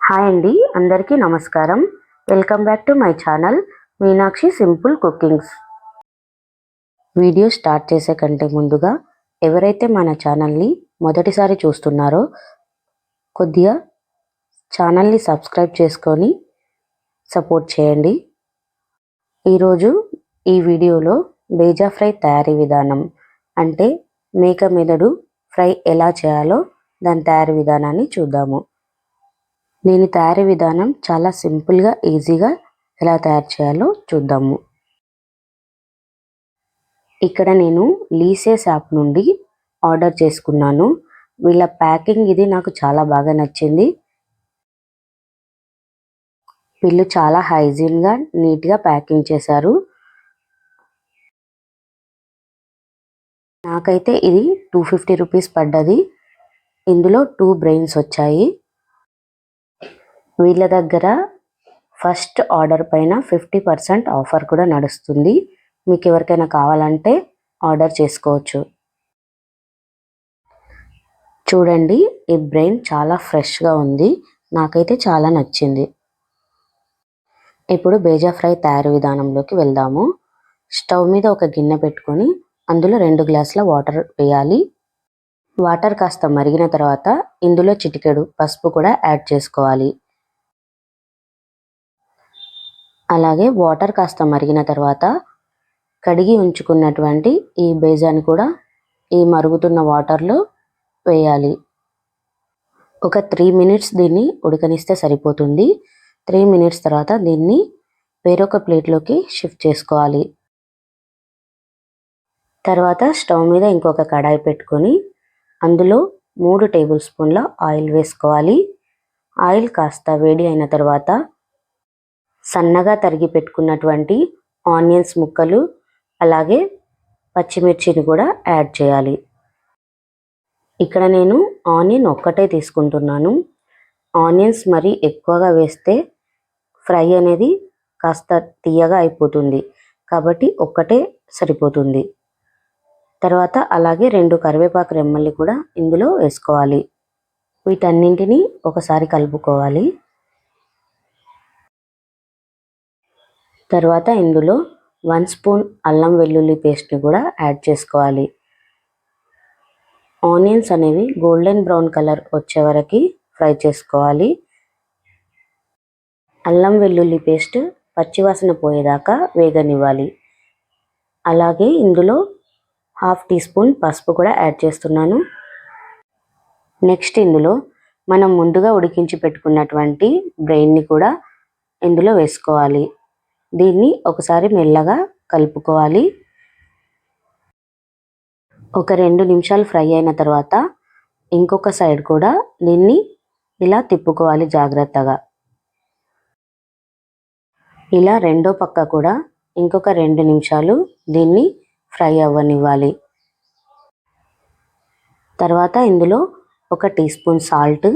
Hi అండి, అందరికీ నమస్కారం. Welcome back to my channel Meenakshi simple cookings. Video start చేసే కంటే ముందుగా ఎవరైతే మన ఛానల్ని మొదటిసారి చూస్తున్నారో కొద్దిగా ఛానల్ని సబ్స్క్రైబ్ చేసుకొని సపోర్ట్ చేయండి. ఈరోజు ఈ వీడియోలో బేజా ఫ్రై తయారీ విధానం అంటే మేక మెదడు ఫ్రై ఎలా చేయాలో దాని తయారీ విధానాన్ని చూద్దాము. దీని తయారీ విధానం చాలా సింపుల్గా ఈజీగా ఎలా తయారు చేయాలో చూద్దాము. ఇక్కడ నేను లీసేస్ యాప్ నుండి ఆర్డర్ చేసుకున్నాను. వీళ్ళ ప్యాకింగ్ ఇది నాకు చాలా బాగా నచ్చింది. వీళ్ళు చాలా హైజీన్గా నీట్గా ప్యాకింగ్ చేశారు. నాకైతే ఇది 250 రూపీస్ పడ్డది. ఇందులో 2 బ్రెయిన్స్ వచ్చాయి. వీళ్ళ దగ్గర ఫస్ట్ ఆర్డర్ పైన 50% ఆఫర్ కూడా నడుస్తుంది. మీకు ఎవరికైనా కావాలంటే ఆర్డర్ చేసుకోవచ్చు. చూడండి, ఈ బ్రెయిన్ చాలా ఫ్రెష్గా ఉంది. నాకైతే చాలా నచ్చింది. ఇప్పుడు బేజా ఫ్రై తయారు విధానంలోకి వెళ్దాము. స్టవ్ మీద ఒక గిన్నె పెట్టుకొని అందులో 2 గ్లాసుల వాటర్ వేయాలి. వాటర్ కాస్త మరిగిన తర్వాత ఇందులో చిటికెడు పసుపు కూడా యాడ్ చేసుకోవాలి. అలాగే వాటర్ కాస్త మరిగిన తర్వాత కడిగి ఉంచుకున్నటువంటి ఈ బేజాని కూడా ఈ మరుగుతున్న వాటర్లో వేయాలి. ఒక 3 మినిట్స్ దీన్ని ఉడకనిస్తే సరిపోతుంది. 3 మినిట్స్ తర్వాత దీన్ని వేరొక ప్లేట్లోకి షిఫ్ట్ చేసుకోవాలి. తర్వాత స్టవ్ మీద ఇంకొక కడాయి పెట్టుకొని అందులో 3 టేబుల్ స్పూన్ల ఆయిల్ వేసుకోవాలి. ఆయిల్ కాస్త వేడి అయిన తర్వాత సన్నగా తరిగి పెట్టుకున్నటువంటి ఆనియన్స్ ముక్కలు అలాగే పచ్చిమిర్చిని కూడా యాడ్ చేయాలి. ఇక్కడ నేను ఆనియన్ ఒక్కటే తీసుకుంటున్నాను. ఆనియన్స్ మరీ ఎక్కువగా వేస్తే ఫ్రై అనేది కాస్త తీయగా అయిపోతుంది, కాబట్టి ఒక్కటే సరిపోతుంది. తర్వాత అలాగే 2 కరివేపాకు రెమ్మల్ని కూడా ఇందులో వేసుకోవాలి. వీటన్నింటినీ ఒకసారి కలుపుకోవాలి. తర్వాత ఇందులో 1 స్పూన్ అల్లం వెల్లుల్లి పేస్ట్ని కూడా యాడ్ చేసుకోవాలి. ఆనియన్స్ అనేవి గోల్డెన్ బ్రౌన్ కలర్ వచ్చే వరకు ఫ్రై చేసుకోవాలి. అల్లం వెల్లుల్లి పేస్ట్ పచ్చివాసన పోయేదాకా వేగనివ్వాలి. అలాగే ఇందులో 1/2 టీ స్పూన్ పసుపు కూడా యాడ్ చేస్తున్నాను. నెక్స్ట్ ఇందులో మనం ముందుగా ఉడికించి పెట్టుకున్నటువంటి బ్రెయిన్ని కూడా ఇందులో వేసుకోవాలి. దీన్ని ఒకసారి మెల్లగా కలుపుకోవాలి. ఒక 2 నిమిషాలు ఫ్రై అయిన తర్వాత ఇంకొక సైడ్ కూడా దీన్ని ఇలా తిప్పుకోవాలి జాగ్రత్తగా. ఇలా రెండో పక్క కూడా ఇంకొక 2 నిమిషాలు దీన్ని ఫ్రై అవ్వనివ్వాలి. తర్వాత ఇందులో 1 టీ స్పూన్ సాల్ట్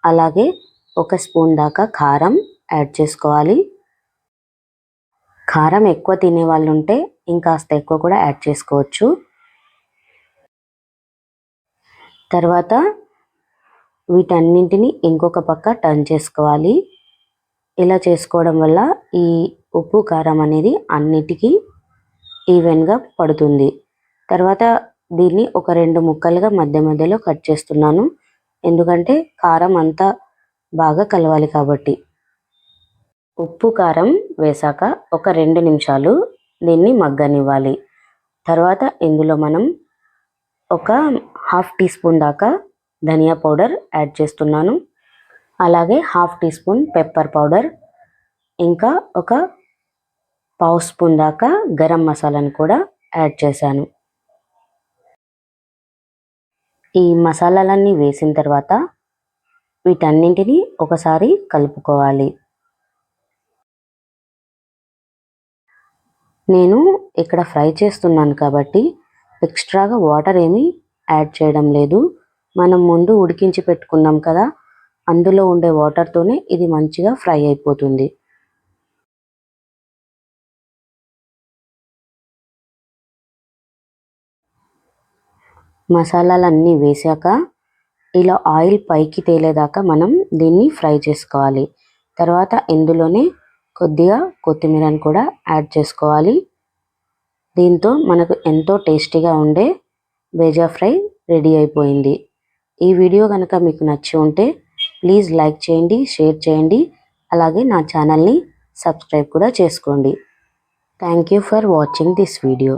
అలాగే 1 స్పూన్ దాకా కారం యాడ్ చేసుకోవాలి. కారం ఎక్కువ తినే వాళ్ళు ఉంటే ఇంకాస్త ఎక్కువ కూడా యాడ్ చేసుకోవచ్చు. తర్వాత వీటన్నింటినీ ఇంకొక పక్క టర్న్ చేసుకోవాలి. ఇలా చేసుకోవడం వల్ల ఈ ఉప్పు కారం అనేది అన్నిటికీ ఈవెన్గా పడుతుంది. తర్వాత దీన్ని ఒక 2 ముక్కలుగా మధ్య మధ్యలో కట్ చేస్తున్నాను, ఎందుకంటే కారం అంతా బాగా కలవాలి కాబట్టి. ఉప్పు కారం వేశాక ఒక 2 నిమిషాలు దీన్ని మగ్గనివ్వాలి. తర్వాత ఇందులో మనం ఒక 1/2 టీ స్పూన్ దాకా ధనియా పౌడర్ యాడ్ చేస్తున్నాను. అలాగే 1/2 టీ స్పూన్ పెప్పర్ పౌడర్, ఇంకా ఒక 1/2 స్పూన్ దాకా గరం మసాలాను కూడా యాడ్ చేశాను. ఈ మసాలాలన్నీ వేసిన తర్వాత వీటన్నింటినీ ఒకసారి కలుపుకోవాలి. నేను ఇక్కడ ఫ్రై చేస్తున్నాను కాబట్టి ఎక్స్ట్రాగా వాటర్ ఏమీ యాడ్ చేయడం లేదు. మనం ముందు ఉడికించి పెట్టుకున్నాం కదా, అందులో ఉండే వాటర్తోనే ఇది మంచిగా ఫ్రై అయిపోతుంది. మసాలాలన్నీ వేసాక ఇలా ఆయిల్ పైకి తేలేదాకా మనం దీన్ని ఫ్రై చేసుకోవాలి. తర్వాత ఇందులోనే కొద్దిగా కొత్తిమీరని కూడా యాడ్ చేసుకోవాలి. దీంతో మనకు ఎంతో టేస్టీగా ఉండే బేజా ఫ్రై రెడీ అయిపోయింది. ఈ వీడియో కనుక మీకు నచ్చి ఉంటే ప్లీజ్ లైక్ చేయండి, షేర్ చేయండి, అలాగే నా ఛానల్ని సబ్స్క్రైబ్ కూడా చేసుకోండి. Thank you for watching this video.